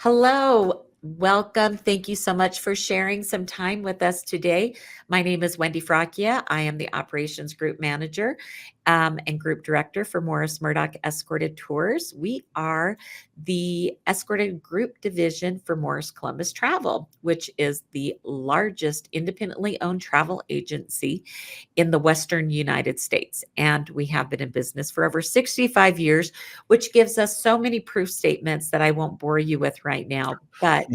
Hello, welcome. Thank you so much for sharing some time with us today. My name is Wendy Fracchia. I am the Operations Group Manager and Group Director for Morris Murdock Escorted Tours. We are the Escorted Group Division for Morris Columbus Travel, which is the largest independently owned travel agency in the Western United States. And we have been in business for over 65 years, which gives us so many proof statements that I won't bore you with right now. But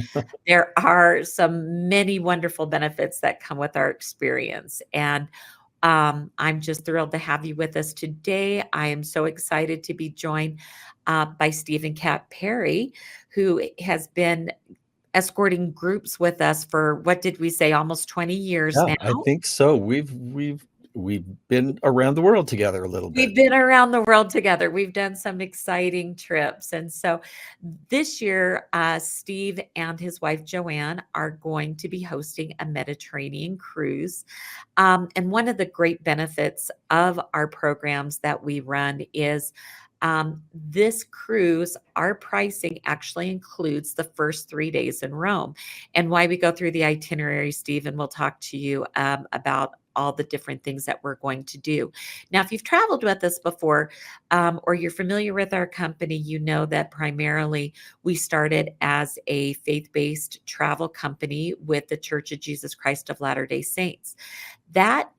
there are many wonderful benefits that come with our experience. And I'm just thrilled to have you with us today. I am so excited to be joined by Steven Kapp Perry, who has been escorting groups with us for, what did we say, almost 20 years Yeah, now. I think so. We've been around the world together a little We've bit. been around the world together. We've done some exciting trips. And so this year, Steve and his wife, Joanne, are going to be hosting a Mediterranean cruise. And one of the great benefits of our programs that we run is this cruise, our pricing actually includes the first 3 days in Rome. And why we go through the itinerary, Steve, and we'll talk to you about all the different things that we're going to do. Now, if you've traveled with us before or you're familiar with our company, you know that primarily we started as a faith-based travel company with the Church of Jesus Christ of Latter-day Saints. That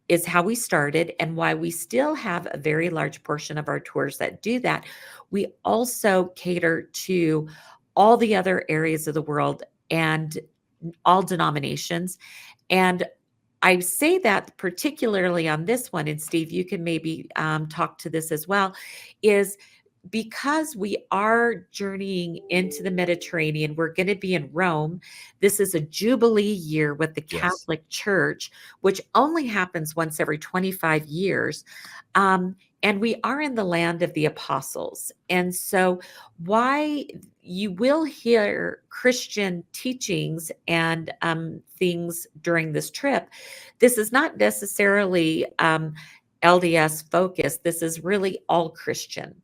is how we started and why we still have a very large portion of our tours that do that. We also cater to all the other areas of the world and all denominations. And I say that particularly on this one, and Steve, you can maybe talk to this as well, is because we are journeying into the Mediterranean. We're going to be in Rome. This is a Jubilee year with the Yes. Catholic Church, which only happens once every 25 years. And we are in the land of the apostles. And so, why you will hear Christian teachings and things during this trip, this is not necessarily LDS focused. This is really all Christian.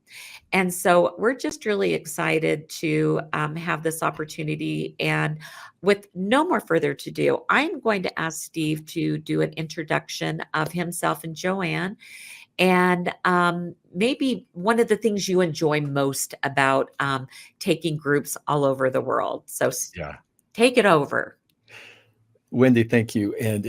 And so we're just really excited to have this opportunity. And with no more further to do, I'm going to ask Steve to do an introduction of himself and Joanne. And maybe one of the things you enjoy most about taking groups all over the world. So Yeah. take it over. Wendy, thank you. And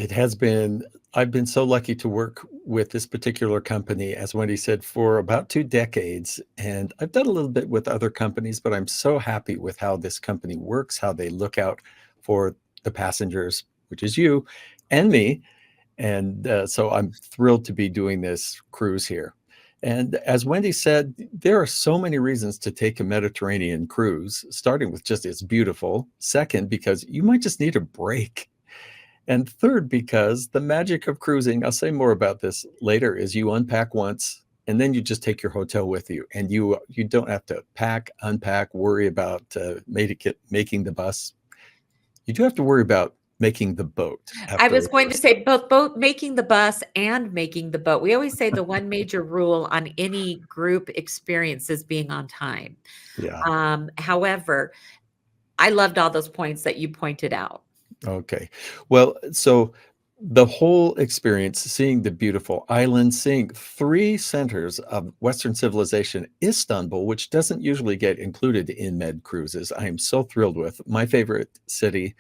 I've been so lucky to work with this particular company, as Wendy said, for about 2 decades. And I've done a little bit with other companies, but I'm so happy with how this company works, how they look out for the passengers, which is you and me. And so I'm thrilled to be doing this cruise here. And as Wendy said, there are so many reasons to take a Mediterranean cruise, starting with just it's beautiful. Second, because you might just need a break. And third, because the magic of cruising, I'll say more about this later, is you unpack once and then you just take your hotel with you. And you don't have to pack, unpack, worry about making the bus. You do have to worry about making the boat I after was a going to first. say both making the bus and making the boat. We always say the one major rule on any group experience is being on time. Yeah. However, I loved all those points that you pointed out. Okay. Well, so the whole experience, seeing the beautiful island, seeing three centers of Western civilization, Istanbul, which doesn't usually get included in med cruises, I am so thrilled with. My favorite city,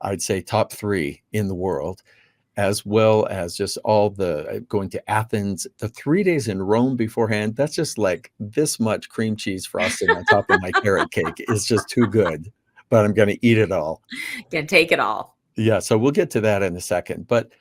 I'd say top 3 in the world, as well as just all the going to Athens, the 3 days in Rome beforehand. That's just like this much cream cheese frosting on top of my carrot cake is just too good, but I'm going to eat it all. Can take it all. Yeah, so we'll get to that in a second. But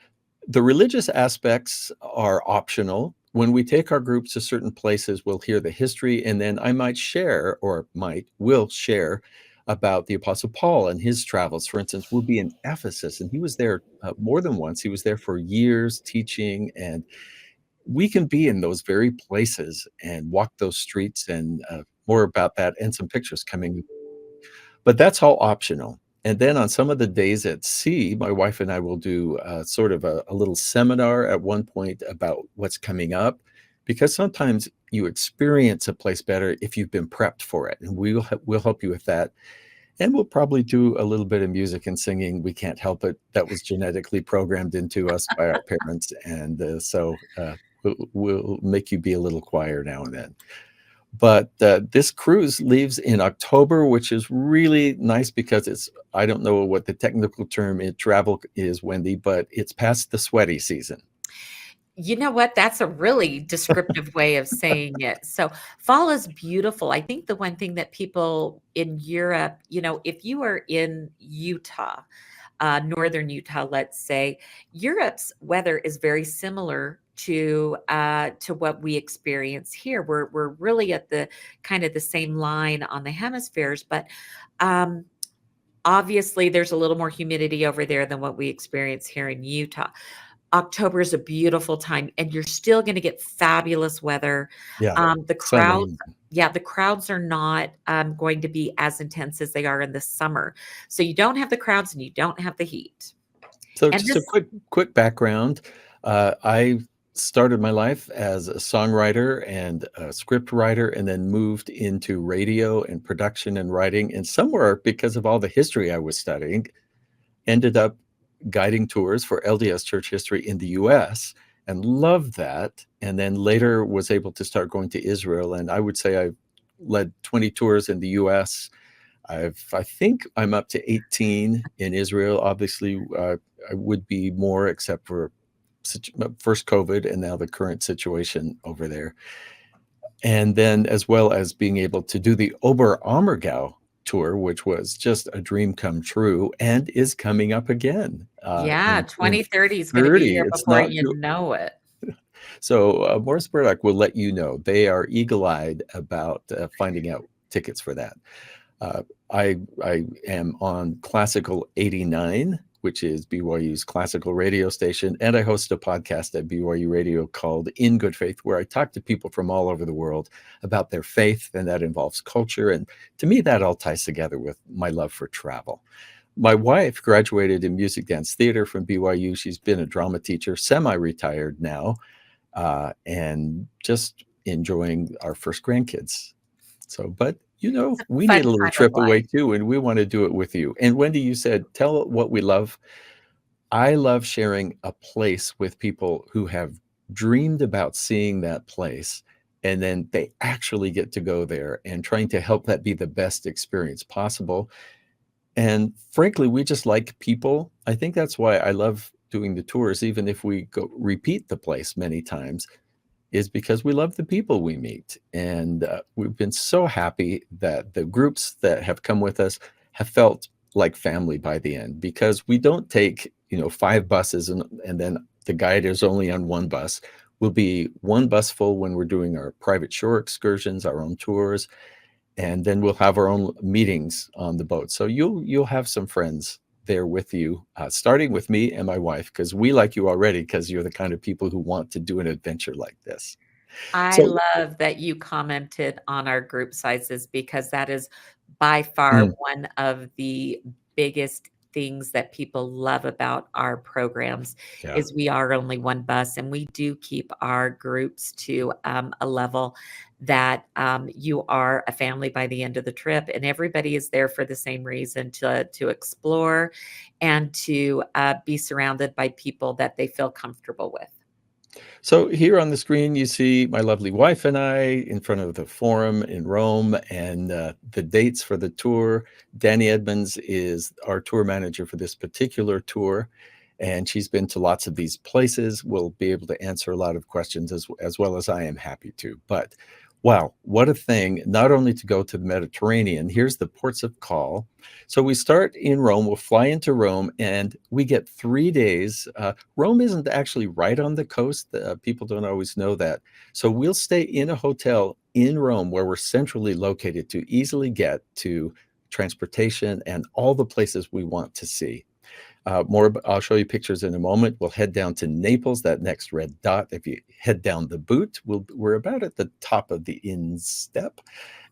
the religious aspects are optional. When we take our groups to certain places, we'll hear the history, and then I will share about the Apostle Paul and his travels. For instance, we'll be in Ephesus, and he was there more than once. He was there for years teaching, and we can be in those very places and walk those streets, and more about that and some pictures coming. But that's all optional. And then on some of the days at sea, my wife and I will do sort of a little seminar at one point about what's coming up, because sometimes you experience a place better if you've been prepped for it. And we'll help you with that. And we'll probably do a little bit of music and singing. We can't help it. That was genetically programmed into us by our parents. And we'll make you be a little choir now and then. But this cruise leaves in October, which is really nice because I don't know what the technical term in travel is, Wendy, but it's past the sweaty season. You know what? That's a really descriptive way of saying it. So, fall is beautiful. I think the one thing that people in Europe, if you are in Utah, northern Utah, let's say, Europe's weather is very similar to what we experience here. We're really at the kind of the same line on the hemispheres, but um, obviously there's a little more humidity over there than what we experience here in Utah. October is a beautiful time, and you're still going to get fabulous weather. Yeah, The sunny. crowds, yeah, the crowds are not going to be as intense as they are in the summer. So you don't have the crowds and you don't have the heat. So And just a this, quick background. I started my life as a songwriter and a script writer, and then moved into radio and production and writing. And somewhere, because of all the history I was studying, ended up guiding tours for LDS church history in the US and loved that. And then later was able to start going to Israel. And I would say I've led 20 tours in the US. I think I'm up to 18 in Israel. Obviously, I would be more, except for first COVID and now the current situation over there. And then, as well as being able to do the Oberammergau tour, which was just a dream come true and is coming up again yeah, in 2030 is going to be 30. here It's before not you know it. so. Morris Murdock will let you know. They are eagle-eyed about finding out tickets for that. Uh, I am on Classical 89, which is BYU's classical radio station, and I host a podcast at BYU Radio called In Good Faith, where I talk to people from all over the world about their faith, and that involves culture. And to me, that all ties together with my love for travel. My wife graduated in music dance theater from BYU. She's been a drama teacher, semi-retired now, and just enjoying our first grandkids. So, but It's a we need fun a little time of trip life. away too, and we want to do it with you. And Wendy, you said, tell what we love. I love sharing a place with people who have dreamed about seeing that place, and then they actually get to go there, and trying to help that be the best experience possible. And frankly, we just like people. I think that's why I love doing the tours, even if we go repeat the place many times, is because we love the people we meet. And we've been so happy that the groups that have come with us have felt like family by the end, because we don't take, 5 buses and then the guide is only on one bus. We'll be one bus full when we're doing our private shore excursions, our own tours, and then we'll have our own meetings on the boat. So you'll have some friends there with you, starting with me and my wife, because we like you already, because you're the kind of people who want to do an adventure like this. I So, love that you commented on our group sizes because that is by far mm, one of the biggest things that people love about our programs yeah. is we are only one bus, and we do keep our groups to a level that you are a family by the end of the trip, and everybody is there for the same reason, to explore and to be surrounded by people that they feel comfortable with. So here on the screen, you see my lovely wife and I in front of the Forum in Rome, and the dates for the tour. Danny Edmonds is our tour manager for this particular tour, and she's been to lots of these places. Will be able to answer a lot of questions as well as I am happy to. But wow, what a thing, not only to go to the Mediterranean. Here's the ports of call. So we start in Rome, we'll fly into Rome, and we get 3 days. Rome isn't actually right on the coast. People don't always know that. So we'll stay in a hotel in Rome where we're centrally located to easily get to transportation and all the places we want to see. I'll show you pictures in a moment. We'll head down to Naples, that next red dot. If you head down the boot, we're about at the top of the instep.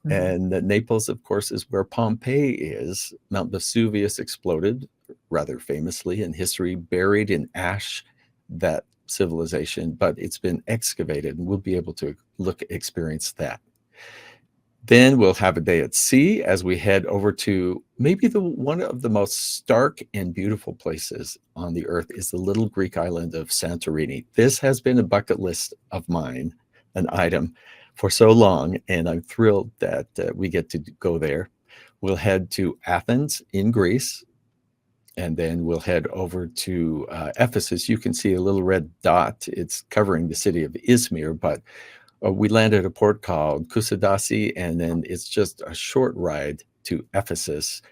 Mhm. And Naples, of course, is where Pompeii is. Mount Vesuvius exploded rather famously in history, buried in ash, that civilization, but it's been excavated, and we'll be able to experience that. Then we'll have a day at sea as we head over to maybe the one of the most stark and beautiful places on the earth is the little Greek island of Santorini. This has been a bucket list of mine, an item for so long, and I'm thrilled that we get to go there. We'll head to Athens in Greece, and then we'll head over to Ephesus. You can see a little red dot. It's covering the city of Izmir, but we land at a port called Kusadasi, and then it's just a short ride to Ephesus,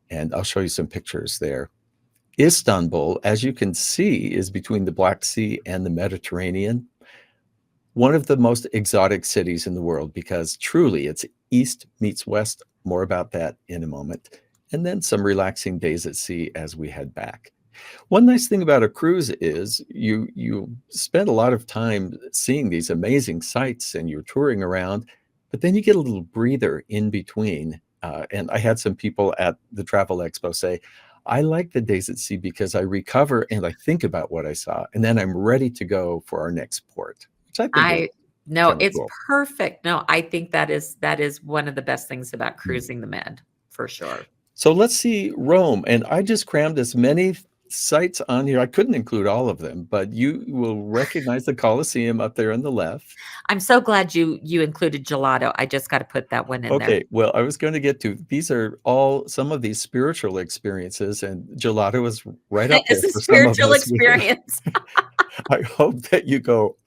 and I'll show you some pictures there. Istanbul, as you can see, is between the Black Sea and the Mediterranean. One of the most exotic cities in the world because truly it's east meets west. More about that in a moment. And then some relaxing days at sea as we head back. One nice thing about a cruise is you spend a lot of time seeing these amazing sights and you're touring around, but then you get a little breather in between. And I had some people at the Travel Expo say, I like the days at sea because I recover and I think about what I saw, and then I'm ready to go for our next port, which I think is I no, kind of it's cool. perfect. No, I think that is one of the best things about cruising the Med, for sure. So let's see Rome. And I just crammed as many sites on here. I couldn't include all of them, but you will recognize the Colosseum up there on the left. I'm so glad you included gelato. I just got to put that one in there. Okay, well, I was going to get to these are all some of these spiritual experiences, and gelato is right up there It's a for some of spiritual us. experience. I hope that you go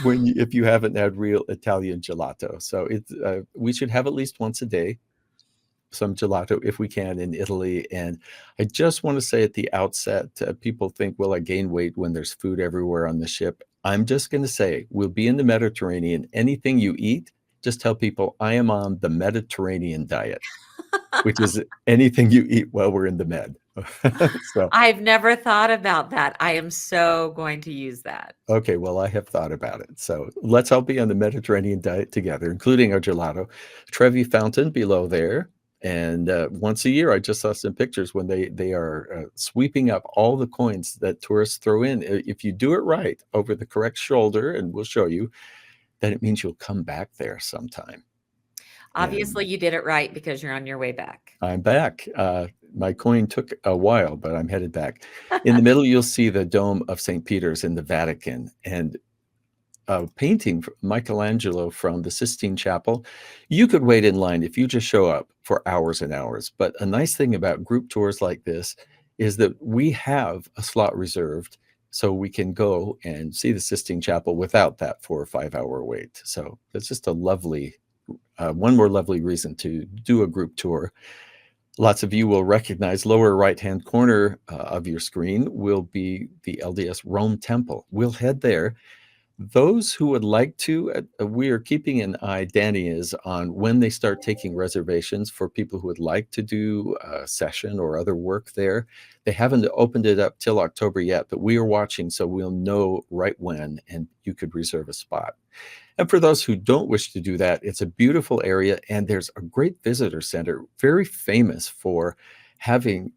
when if you haven't had real Italian gelato. So it's we should have at least once a day some gelato if we can in Italy. And I just want to say at the outset, people think, will I gain weight when there's food everywhere on the ship? I'm just going to say, we'll be in the Mediterranean. Anything you eat, just tell people I am on the Mediterranean diet, which is anything you eat while we're in the Med. So, I've never thought about that. I am so going to use that. okay, well, I have thought about it. So let's all be on the Mediterranean diet together, including our gelato. Trevi Fountain below there. And once a year, I just saw some pictures when they are sweeping up all the coins that tourists throw in. If you do it right over the correct shoulder, and we'll show you, then it means you'll come back there sometime. Obviously, And you did it right because you're on your way back. I'm back. My coin took a while, but I'm headed back. In the middle, you'll see the Dome of St. Peter's in the Vatican. And a painting from Michelangelo from the Sistine Chapel. You could wait in line if you just show up for hours and hours. But a nice thing about group tours like this is that we have a slot reserved so we can go and see the Sistine Chapel without that 4 or 5 hour wait. So it's just a lovely, one more lovely reason to do a group tour. Lots of you will recognize lower right-hand corner of your screen will be the LDS Rome Temple. We'll head there. Those who would like to, we are keeping an eye, Danny is, on when they start taking reservations for people who would like to do a session or other work there. They haven't opened it up till October yet, but we are watching, so we'll know right when, and you could reserve a spot. And for those who don't wish to do that, it's a beautiful area, and there's a great visitor center, very famous for having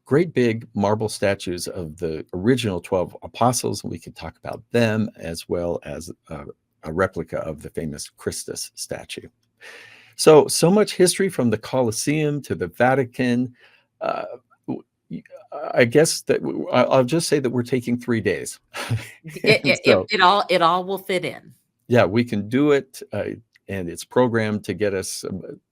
great big marble statues of the original 12 apostles. We can talk about them as well as a replica of the famous Christus statue. So much history from the Colosseum to the Vatican. I guess that I'll just say that we're taking 3 days. It all will fit in. Yeah, we can do it. And it's programmed to get us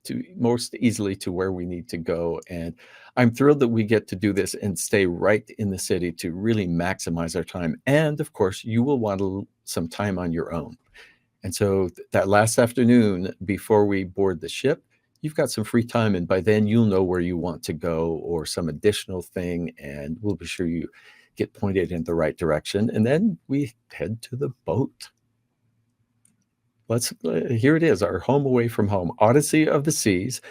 to most easily to where we need to go. And I'm thrilled that we get to do this and stay right in the city to really maximize our time. And of course, you will want some time on your own. And so that last afternoon before we board the ship, you've got some free time. And by then you'll know where you want to go or some additional thing. And we'll be sure you get pointed in the right direction. And then we head to the boat. Here it is, our home away from home, Odyssey of the Seas.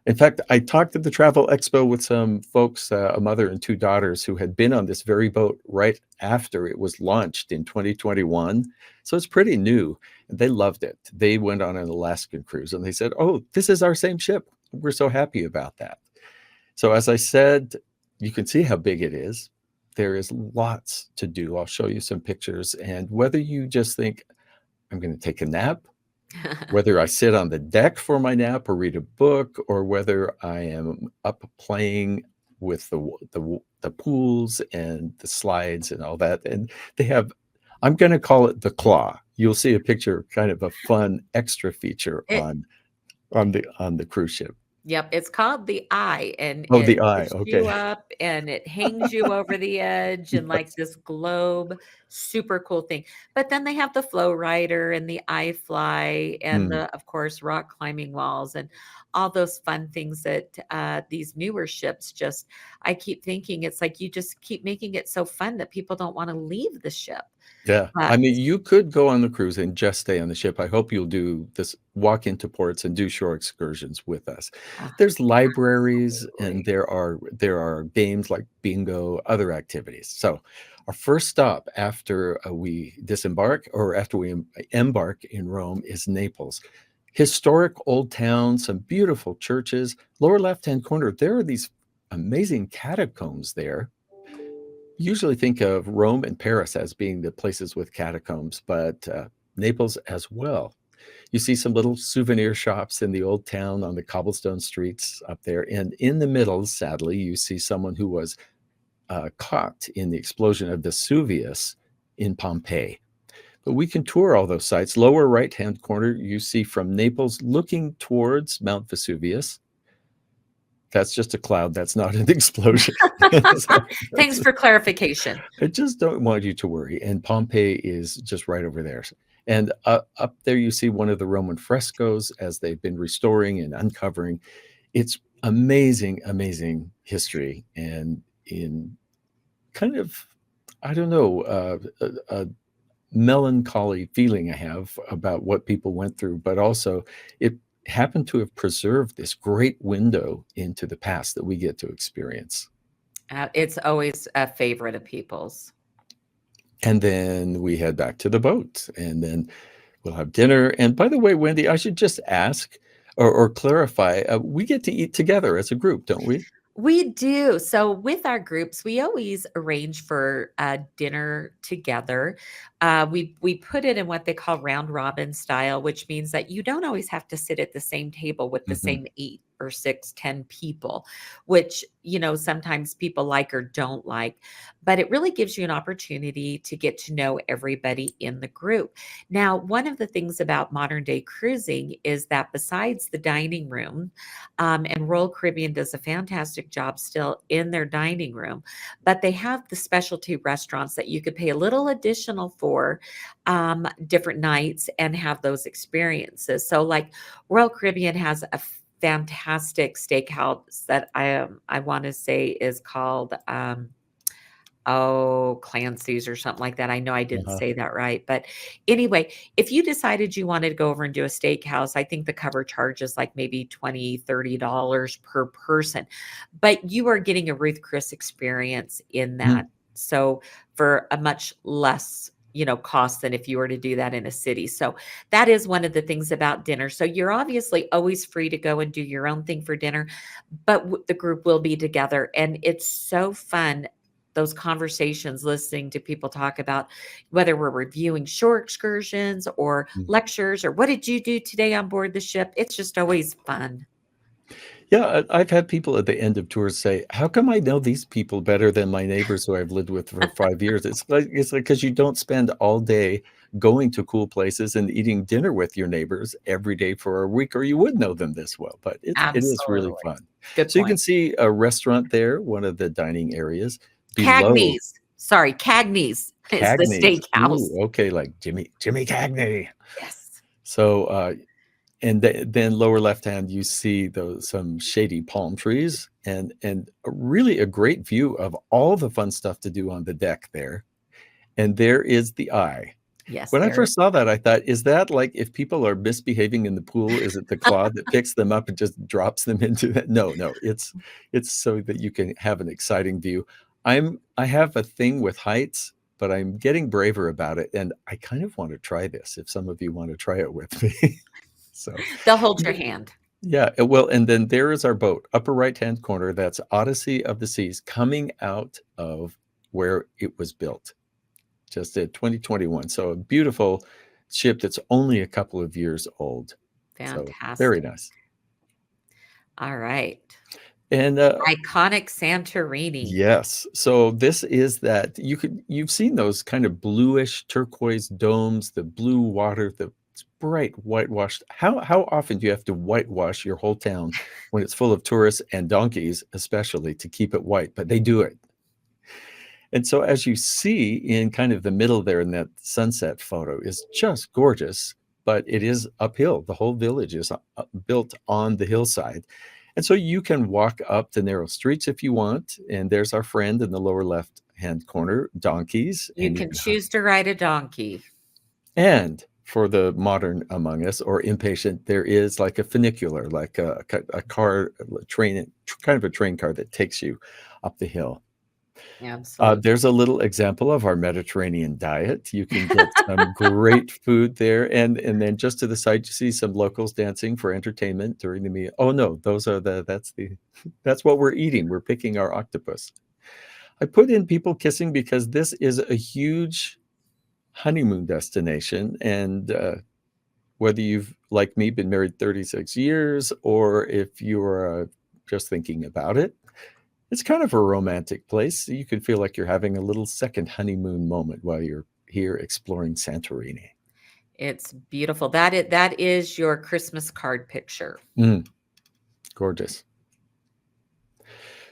In fact, I talked at the Travel Expo with some folks, a mother and 2 daughters who had been on this very boat right after it was launched in 2021. So it's pretty new. And they loved it. They went on an Alaskan cruise and they said, oh, this is our same ship. We're so happy about that. So as I said, you can see how big it is. There is lots to do. I'll show you some pictures. And whether you just think, I'm going to take a nap, Whether I sit on the deck for my nap or read a book, or whether I am up playing with the pools and the slides and all that. And they have, I'm going to call it the claw. You'll see a picture, kind of a fun extra feature It on the cruise ship. Yep, it's called the Eye, and Oh, it the eye. lifts you Okay. up and it hangs you over the edge and like Yes. this globe, super cool thing. But then they have the flow rider and the eye fly and Mm, the, of course, rock climbing walls and all those fun things that these newer ships just, I keep thinking it's like you just keep making it so fun that people don't want to leave the ship. yeah. I But mean, you could go on the cruise and just stay on the ship. I hope you'll do this, walk into ports and do shore excursions with us. ah, There's libraries and absolutely. there are games like bingo, other activities. So our first stop after we disembark, or after we embark in Rome, is Naples. Historic old town, some beautiful churches. Lower left-hand corner, there are these amazing catacombs there. Usually think of Rome and Paris as being the places with catacombs, but Naples as well. You see some little souvenir shops in the old town on the cobblestone streets up there. And in the middle, sadly, you see someone who was caught in the explosion of Vesuvius in Pompeii. But we can tour all those sites. Lower right-hand corner, you see from Naples looking towards Mount Vesuvius. That's just a cloud. That's not an explosion. So Thanks for clarification. I just don't want you to worry. And Pompeii is just right over there. And up there, you see one of the Roman frescoes as they've been restoring and uncovering. It's amazing, amazing history. And in kind of, I don't know, a melancholy feeling I have about what people went through, but also it happened to have preserved this great window into the past that we get to experience. It's always a favorite of people's. And then we head back to the boat, and then we'll have dinner. And by the way, Wendy, I should just ask or clarify, we get to eat together as a group, don't we? We do. So with our groups, we always arrange for dinner together. We put it in what they call round robin style, which means that you don't always have to sit at the same table with the Mhm. same 8 or 6, 10 people, which sometimes people like or don't like. But it really gives you an opportunity to get to know everybody in the group. Now, one of the things about modern day cruising is that besides the dining room, and Royal Caribbean does a fantastic job still in their dining room, but they have the specialty restaurants that you could pay a little additional for different nights and have those experiences. So, like Royal Caribbean has a fantastic steakhouse that I want to say is called Clancy's or something like that. I know I didn't Uh-huh. say that right. But anyway, if you decided you wanted to go over and do a steakhouse, I think the cover charge is like maybe $20, $30 per person. But you are getting a Ruth Chris experience in Mm. that. So for a much less cost than if you were to do that in a city. So that is one of the things about dinner. So you're obviously always free to go and do your own thing for dinner, but the group will be together and it's so fun, those conversations, listening to people talk about whether we're reviewing shore excursions or Mm. lectures or what did you do today on board the ship? It's just always fun. Yeah, I've had people at the end of tours say, "How come I know these people better than my neighbors who I've lived with for 5 years?" It's like 'cause you don't spend all day going to cool places and eating dinner with your neighbors every day for a week, or you would know them this well, but it is really Absolutely. fun. Good So you can point. see a restaurant there, one of the dining areas. Below, Cagney's. Sorry, Cagney's is the Cagney's. steakhouse. Ooh, okay, like Jimmy Cagney. Yes. So, and then lower left hand, you see those some shady palm trees and really a great view of all the fun stuff to do on the deck there. And there is the eye. Yes, When I there. first saw that, I thought, is that like if people are misbehaving in the pool, is it the claw that picks them up and just drops them into that? No, no, it's so that you can have an exciting view. I have a thing with heights, but I'm getting braver about it, and I kind of want to try this if some of you want to try it with me. So They'll hold your hand. yeah, well, and then there is our boat, upper right-hand corner. That's Odyssey of the Seas, coming out of where it was built, just in 2021. So a beautiful ship that's only a couple of years old. So very Fantastic. nice. All right. And Iconic Santorini. yes, so this is that you've seen those kind of bluish turquoise domes, the blue water, the bright whitewashed. How often do you have to whitewash your whole town when it's full of tourists and donkeys, especially to keep it white? But they do it. And so as you see in kind of the middle there in that sunset photo is just gorgeous, but it is uphill. The whole village is built on the hillside. And so you can walk up the narrow streets if you want. And there's our friend in the lower left-hand corner, donkeys. You And you can can, choose to ride a donkey. and for the modern among us or impatient, there is like a funicular, like a car, a train, kind of a train car that takes you up the hill. Absolutely. There's a little example of our Mediterranean diet. You can get some great food there, and then just to the side, you see some locals dancing for entertainment during the meal. Oh no, that's what we're eating. We're picking our octopus. I put in people kissing because this is a huge honeymoon destination, and whether you've, like me, been married 36 years, or if you're just thinking about it, it's kind of a romantic place. You can feel like you're having a little second honeymoon moment while you're here exploring Santorini. It's beautiful. That is your Christmas card picture. Gorgeous.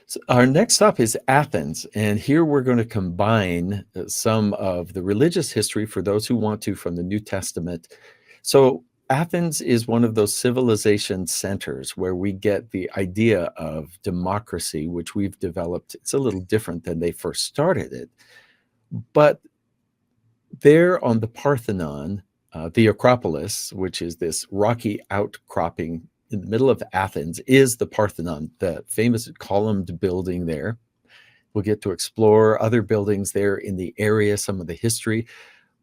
So our next stop is Athens, and here we're going to combine some of the religious history for those who want to from the New Testament. So Athens is one of those civilization centers where we get the idea of democracy, which we've developed. It's a little different than they first started it. But there on the Parthenon, the Acropolis, which is this rocky outcropping in the middle of Athens, is the Parthenon, the famous columned building there. We'll get to explore other buildings there in the area, some of the history.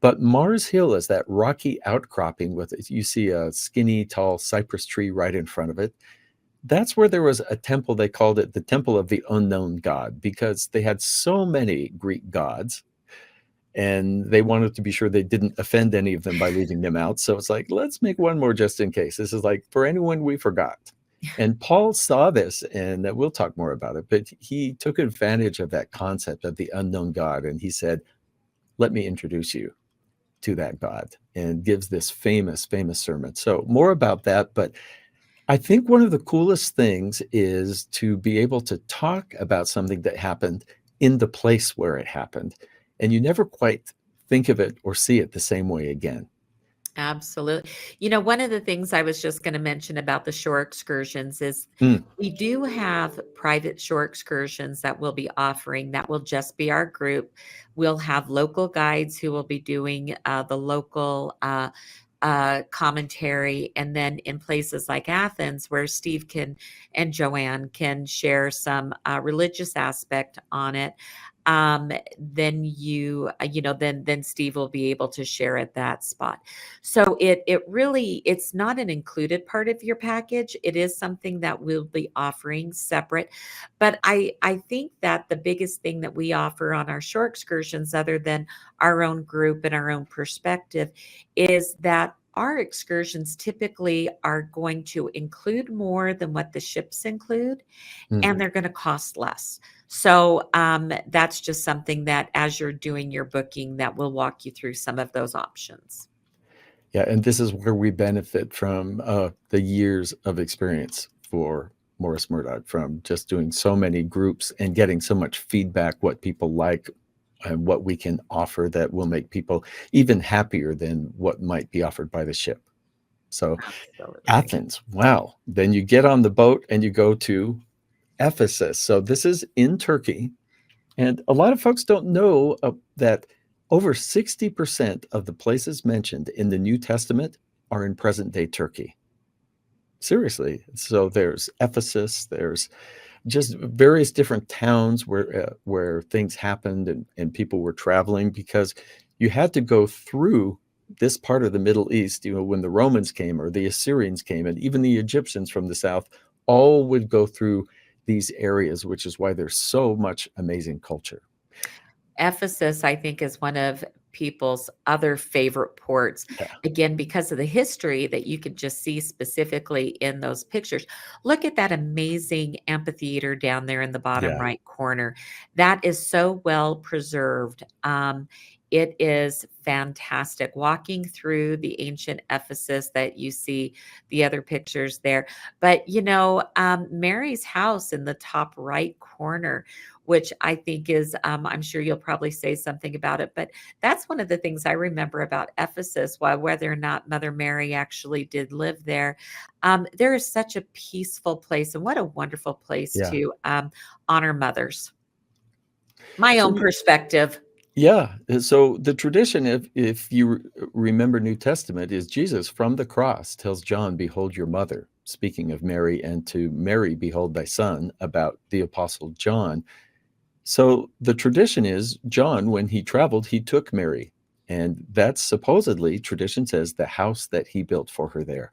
But Mars Hill is that rocky outcropping with, you see a skinny, tall cypress tree right in front of it. That's where there was a temple. They called it the Temple of the Unknown God because they had so many Greek gods and they wanted to be sure they didn't offend any of them by leaving them out. So it's like, let's make one more just in case. This is like for anyone we forgot. And Paul saw this, and we'll talk more about it, but he took advantage of that concept of the unknown God. And he said, let me introduce you to that God, and gives this famous sermon. So more about that. But I think one of the coolest things is to be able to talk about something that happened in the place where it happened. And you never quite think of it or see it the same way again. Absolutely. One of the things I was just going to mention about the shore excursions is we do have private shore excursions that we'll be offering that will just be our group. We'll have local guides who will be doing the local commentary. And then in places like Athens, where Steve and Joanne can share some religious aspect on it, then then Steve will be able to share at that spot. So it's not an included part of your package. It is something that we'll be offering separate. But I think that the biggest thing that we offer on our shore excursions, other than our own group and our own perspective, is that our excursions typically are going to include more than what the ships include, and they're going to cost less. So that's just something that as you're doing your booking, that will walk you through some of those options. Yeah, and this is where we benefit from the years of experience for Morris Murdock, from just doing so many groups and getting so much feedback, what people like and what we can offer that will make people even happier than what might be offered by the ship. So Absolutely. Athens, wow. Then you get on the boat and you go to Ephesus. So this is in Turkey. And a lot of folks don't know that over 60% of the places mentioned in the New Testament are in present-day Turkey. Seriously. So there's Ephesus, there's just various different towns where things happened and people were traveling, because you had to go through this part of the Middle East, when the Romans came or the Assyrians came, and even the Egyptians from the south, all would go through these areas, which is why there's so much amazing culture. Ephesus, I think, is one of people's other favorite ports, Yeah. again, because of the history that you could just see specifically in those pictures. Look at that amazing amphitheater down there in the bottom Yeah. right corner. That is so well preserved. It is fantastic. Walking through the ancient Ephesus that you see the other pictures there. But, Mary's house in the top right corner, which I think is, I'm sure you'll probably say something about it, but that's one of the things I remember about Ephesus, while whether or not Mother Mary actually did live there. There is such a peaceful place, and what a wonderful place Yeah. to honor mothers. My So own perspective. yeah, so the tradition, if you remember New Testament, is Jesus from the cross tells John, "Behold your mother," speaking of Mary, and to Mary, "Behold thy son," about the Apostle John. So the tradition is John, when he traveled, he took Mary, and that's supposedly, tradition says, the house that he built for her there.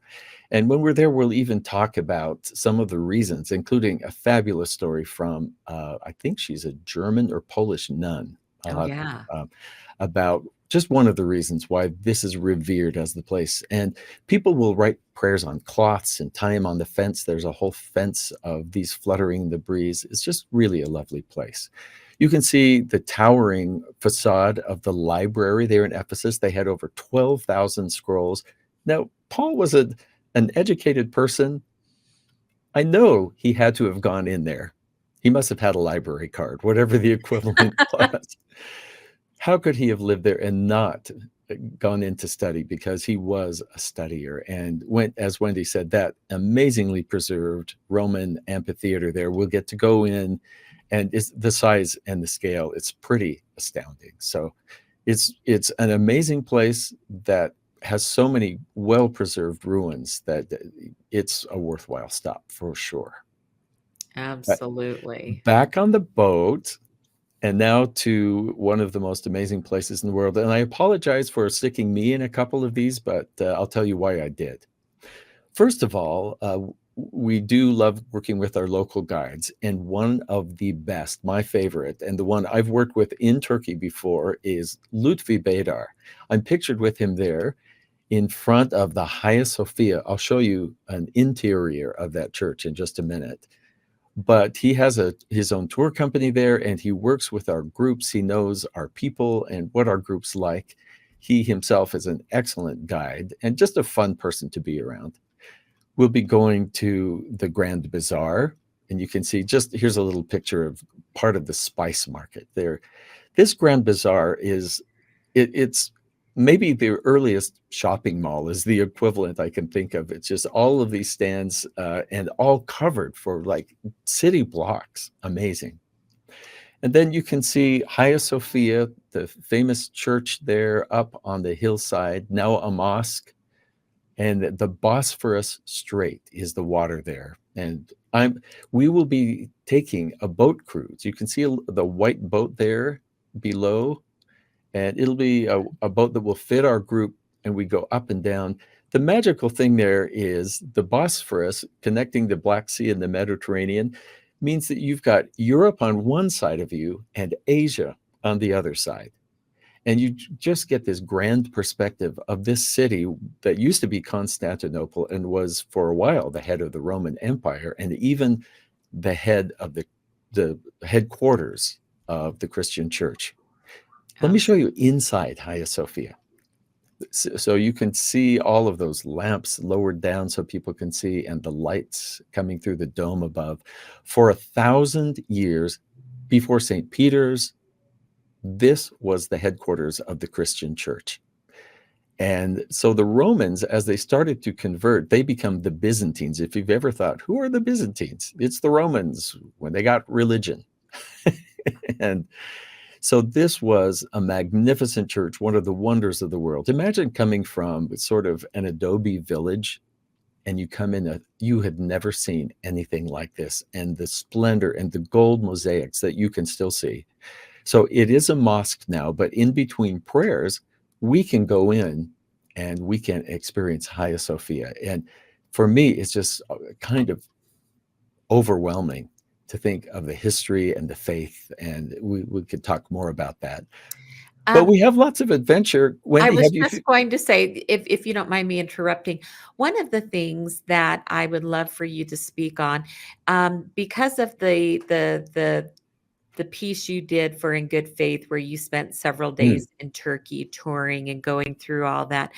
And when we're there, we'll even talk about some of the reasons, including a fabulous story from, I think she's a German or Polish nun. Oh, I'll have to, yeah. about just one of the reasons why this is revered as the place. And people will write prayers on cloths and tie them on the fence. There's a whole fence of these fluttering in the breeze. It's just really a lovely place. You can see the towering facade of the library there in Ephesus. They had over 12,000 scrolls. Now, Paul was an educated person. I know he had to have gone in there. He must have had a library card, whatever the equivalent was. How could he have lived there and not gone in to study? Because he was a studier. And when, as Wendy said, that amazingly preserved Roman amphitheater there, we'll get to go in, and it's the size and the scale, it's pretty astounding. So it's an amazing place that has so many well-preserved ruins that it's a worthwhile stop for sure. Absolutely. Back on the boat, and now to one of the most amazing places in the world. And I apologize for sticking me in a couple of these, but I'll tell you why I did. First of all, we do love working with our local guides. And one of the best, my favorite, and the one I've worked with in Turkey before, is Lutfi Baydar. I'm pictured with him there in front of the Hagia Sophia. I'll show you an interior of that church in just a minute. But he has his own tour company there, and he works with our groups. He knows our people and what our groups like. He himself is an excellent guide and just a fun person to be around. We'll be going to the Grand Bazaar, and you can see, just here's a little picture of part of the spice market there. This Grand Bazaar is, it's maybe the earliest shopping mall is the equivalent I can think of. It's just all of these stands and all covered for like city blocks. Amazing. And then you can see Hagia Sophia, the famous church there up on the hillside, now a mosque. And the Bosphorus Strait is the water there. And we will be taking a boat cruise. You can see the white boat there below, and it'll be a boat that will fit our group, and we go up and down. The magical thing there is the Bosphorus connecting the Black Sea and the Mediterranean means that you've got Europe on one side of you and Asia on the other side. And you just get this grand perspective of this city that used to be Constantinople and was for a while the head of the Roman Empire, and even the head of the headquarters of the Christian church. Let me show you inside Hagia Sophia. So you can see all of those lamps lowered down so people can see, and the lights coming through the dome above. For 1,000 years before St. Peter's, this was the headquarters of the Christian church. And so the Romans, as they started to convert, they become the Byzantines. If you've ever thought, who are the Byzantines? It's the Romans when they got religion. And so this was a magnificent church, one of the wonders of the world. Imagine coming from sort of an adobe village, and you come in, you had never seen anything like this, and the splendor and the gold mosaics that you can still see. So it is a mosque now, but in between prayers, we can go in and we can experience Hagia Sophia. And for me, it's just kind of overwhelming to think of the history and the faith. And we could talk more about that. But Um, we have lots of adventure. I Wendy, was have you just going to say, if you don't mind me interrupting, one of the things that I would love for you to speak on, because of the piece you did for In Good Faith, where you spent several Mm, days in Turkey touring and going through all that.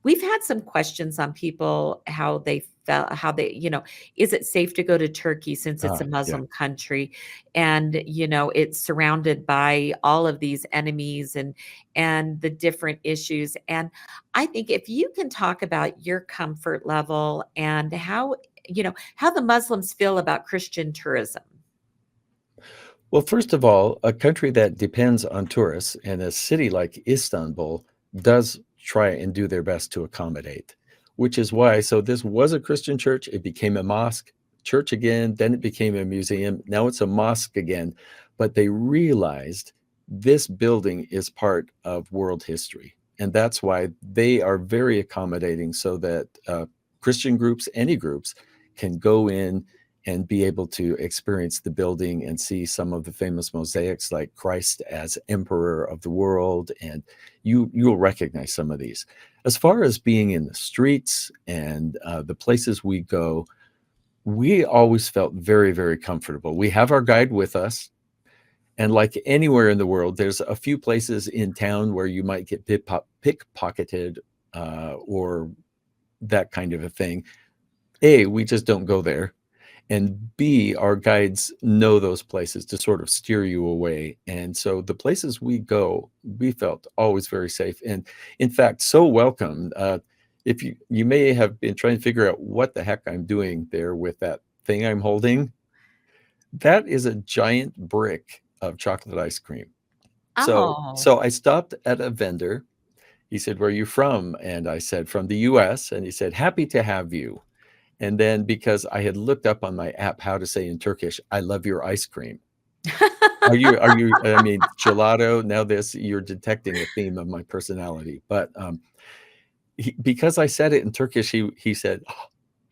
We've had some questions on people how they felt, how they, is it safe to go to Turkey since it's a yeah. Muslim country, and it's surrounded by all of these enemies and the different issues. And I think if you can talk about your comfort level and how the Muslims feel about Christian tourism. Well, first of all, a country that depends on tourists and a city like Istanbul does try and do their best to accommodate, which is why. So, this was a Christian church. It became a mosque, church again, then it became a museum. Now it's a mosque again. But they realized this building is part of world history. And that's why they are very accommodating so that Christian groups, any groups, can go in and be able to experience the building and see some of the famous mosaics like Christ as emperor of the world. And you'll recognize some of these. As far as being in the streets and the places we go, we always felt very, very comfortable. We have our guide with us. And like anywhere in the world, there's a few places in town where you might get pickpocketed or that kind of a thing. A, we just don't go there. And B, our guides know those places to sort of steer you away. And so the places we go, we felt always very safe. And in fact, so welcome. If you may have been trying to figure out what the heck I'm doing there with that thing I'm holding, that is a giant brick of chocolate ice cream. So Oh. so I stopped at a vendor. He said, "Where are you from?" And I said, "From the US." And he said, "Happy to have you." And then because I had looked up on my app how to say in Turkish, "I love your ice cream." I mean, gelato, now this, you're detecting a theme of my personality. But because I said it in Turkish, he said, "Oh,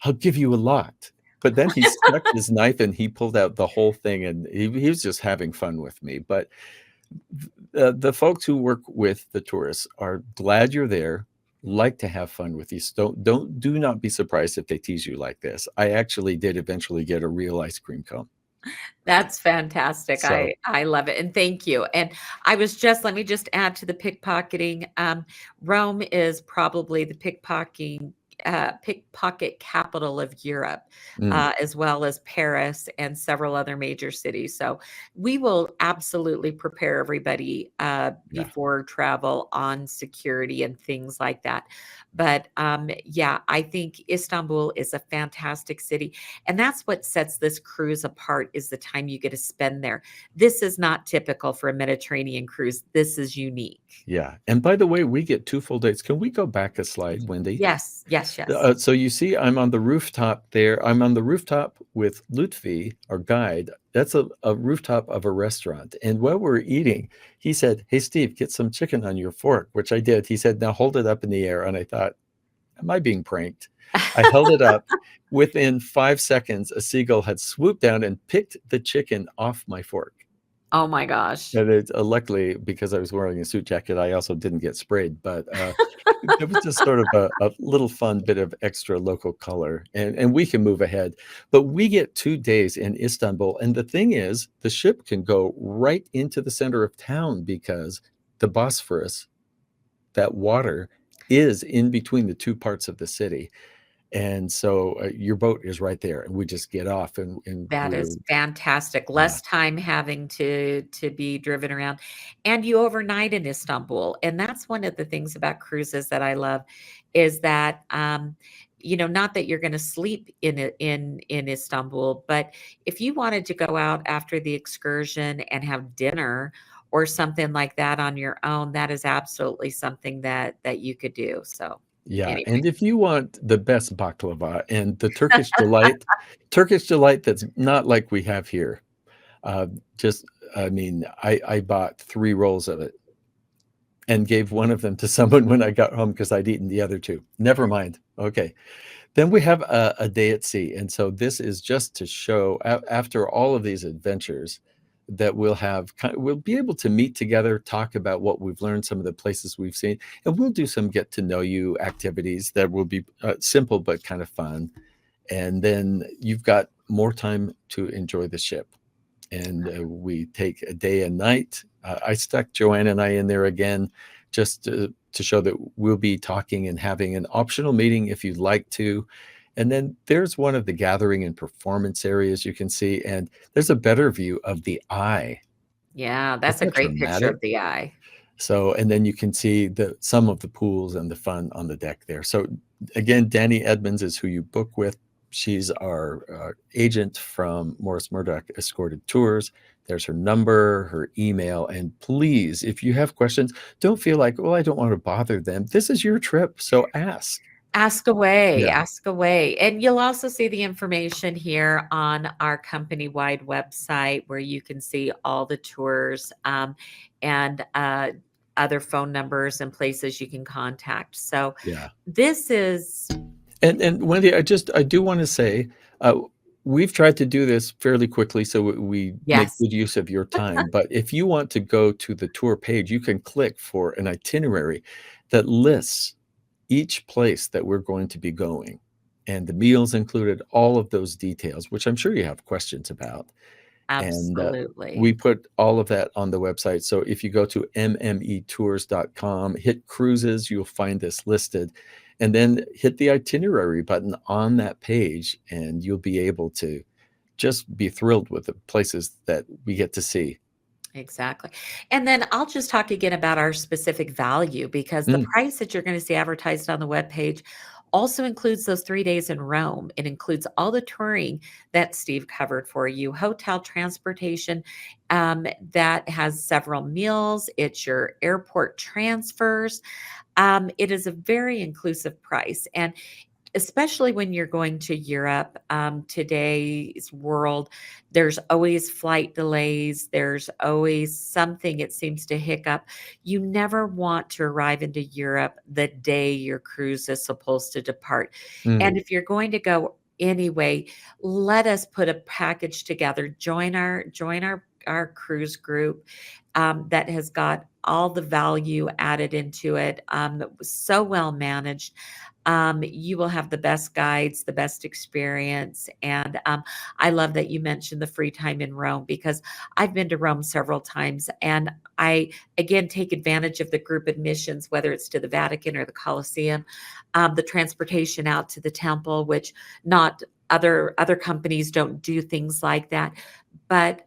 I'll give you a lot." But then he stuck his knife and he pulled out the whole thing and he was just having fun with me. But the folks who work with the tourists are glad you're there, like to have fun with you. So do not be surprised if they tease you like this. I actually did eventually get a real ice cream cone. That's fantastic. So I love it, and thank you. And let me just add to the pickpocketing. Rome is probably the pickpocket capital of Europe, mm, as well as Paris and several other major cities. So we will absolutely prepare everybody yeah. before travel on security and things like that. But yeah, I think Istanbul is a fantastic city. And that's what sets this cruise apart is the time you get to spend there. This is not typical for a Mediterranean cruise. This is unique. Yeah. And by the way, we get 2 full days. Can we go back a slide, Wendy? Yes, yes, yes. So you see, I'm on the rooftop there. I'm on the rooftop with Lutfi, our guide. That's a rooftop of a restaurant. And while we're eating, he said, "Hey, Steve, get some chicken on your fork," which I did. He said, "Now hold it up in the air." And I thought, am I being pranked? I held it up. Within 5 seconds, a seagull had swooped down and picked the chicken off my fork. Oh my gosh. And luckily, because I was wearing a suit jacket, I also didn't get sprayed. But it was just sort of a little fun bit of extra local color. And we can move ahead. But we get 2 days in Istanbul. And the thing is, the ship can go right into the center of town because the Bosphorus, that water, is in between the two parts of the city. And so your boat is right there. And we just get off and That we're, is fantastic. yeah, Less time having to be driven around, and you overnight in Istanbul. And that's one of the things about cruises that I love is that not that you're going to sleep in Istanbul, but if you wanted to go out after the excursion and have dinner or something like that on your own, that is absolutely something that you could do. So yeah. anyway. And if you want the best baklava and the Turkish delight that's not like we have here, uh, just, I mean, I bought 3 rolls of it and gave one of them to someone when I got home because I'd eaten the other 2. Never mind. Okay. Then we have a day at sea. And so this is just to show, after all of these adventures, that we'll be able to meet together, talk about what we've learned, some of the places we've seen, and we'll do some get to know you activities that will be simple but kind of fun. And then you've got more time to enjoy the ship. And we take a day and night. I stuck Joanne and I in there again, just to show that we'll be talking and having an optional meeting if you'd like to. And then there's one of the gathering and performance areas you can see, and there's a better view of the eye. Yeah, Isn't that's a that great picture dramatic? of the eye. So, and then you can see some of the pools and the fun on the deck there. So again, Danny Edmonds is who you book with. She's our agent from Morris Murdock Escorted Tours. There's her number, her email, and please, if you have questions, don't feel like, well, I don't want to bother them. This is your trip, so ask. Ask away, Yeah, ask away. And you'll also see the information here on our company-wide website where you can see all the tours and other phone numbers and places you can contact. So yeah. this is, And Wendy, I do want to say, we've tried to do this fairly quickly so we make yes, good use of your time. But if you want to go to the tour page, you can click for an itinerary that lists each place that we're going to be going, and the meals included, all of those details, which I'm sure you have questions about. And we absolutely. put all of that on the website. So if you go to mmetours.com, hit cruises, you'll find this listed. And then hit the itinerary button on that page, and you'll be able to just be thrilled with the places that we get to see. Exactly. And then I'll just talk again about our specific value because the Mm, price that you're going to see advertised on the webpage also includes those 3 days in Rome. It includes all the touring that Steve covered for you, hotel transportation that has several meals, it's your airport transfers. It is a very inclusive price. And especially when you're going to Europe, today's world, there's always flight delays. There's always something it seems to hiccup. You never want to arrive into Europe the day your cruise is supposed to depart. mm. And if you're going to go anyway, let us put a package together. Join our cruise group that has got all the value added into it. It was so well managed. You will have the best guides, the best experience. And I love that you mentioned the free time in Rome because I've been to Rome several times and I, again, take advantage of the group admissions, whether it's to the Vatican or the Colosseum, the transportation out to the temple, which not other companies don't do things like that. But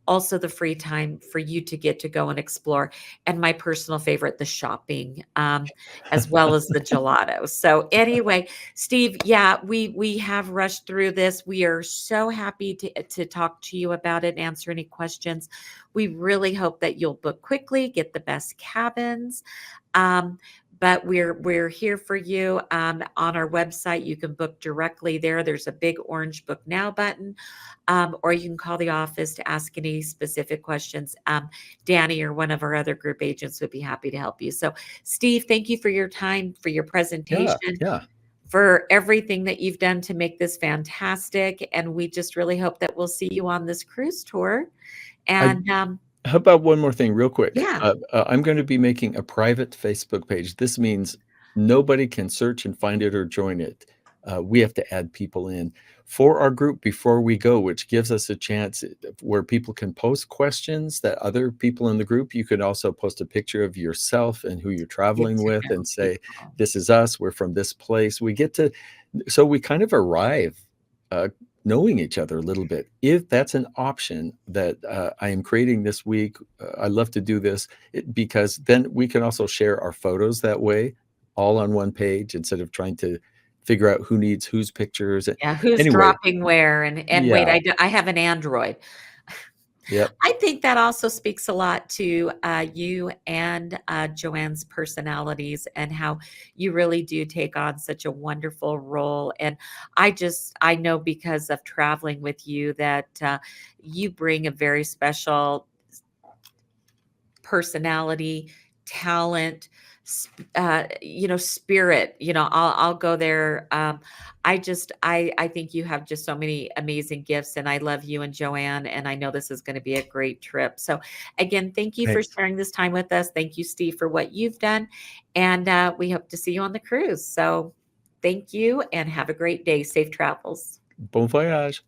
also the free time for you to get to go and explore. And my personal favorite, the shopping. As well as the gelato. So anyway, Steve, yeah, we have rushed through this. We are so happy to talk to you about it and answer any questions. We really hope that you'll book quickly, get the best cabins. Um, but we're here for you on our website. You can book directly there. There's a big orange book now button, or you can call the office to ask any specific questions. Danny or one of our other group agents would be happy to help you. So Steve, thank you for your time, for your Yeah, presentation, yeah. for everything that you've done to make this fantastic. And we just really hope that we'll see you on this cruise tour. I And How about one more thing real quick? yeah, I'm going to be making a private Facebook page. This means nobody can search and find it or join it. We have to add people in for our group before we go, which gives us a chance where people can post questions that other people in the group. You can also post a picture of yourself and who you're get traveling to with know and say, people. this is us. We're from this place. So we kind of arrive uh, knowing each other a little bit. If that's an option that I am creating this week, I love to do this because then we can also share our photos that way, all on one page instead of trying to figure out who needs whose pictures. Yeah, who's Anyway, dropping where? And wait, yeah, I have an Android. yep, I think that also speaks a lot to you and Joanne's personalities and how you really do take on such a wonderful role. And I know because of traveling with you that you bring a very special personality, talent, spirit. I'll go there. I think you have just so many amazing gifts, and I love you and Joanne, and I know this is going to be a great trip. So again, thank you for Thanks. sharing this time with us. Thank you, Steve, for what you've done. And we hope to see you on the cruise. So thank you and have a great day. Safe travels. Bon voyage.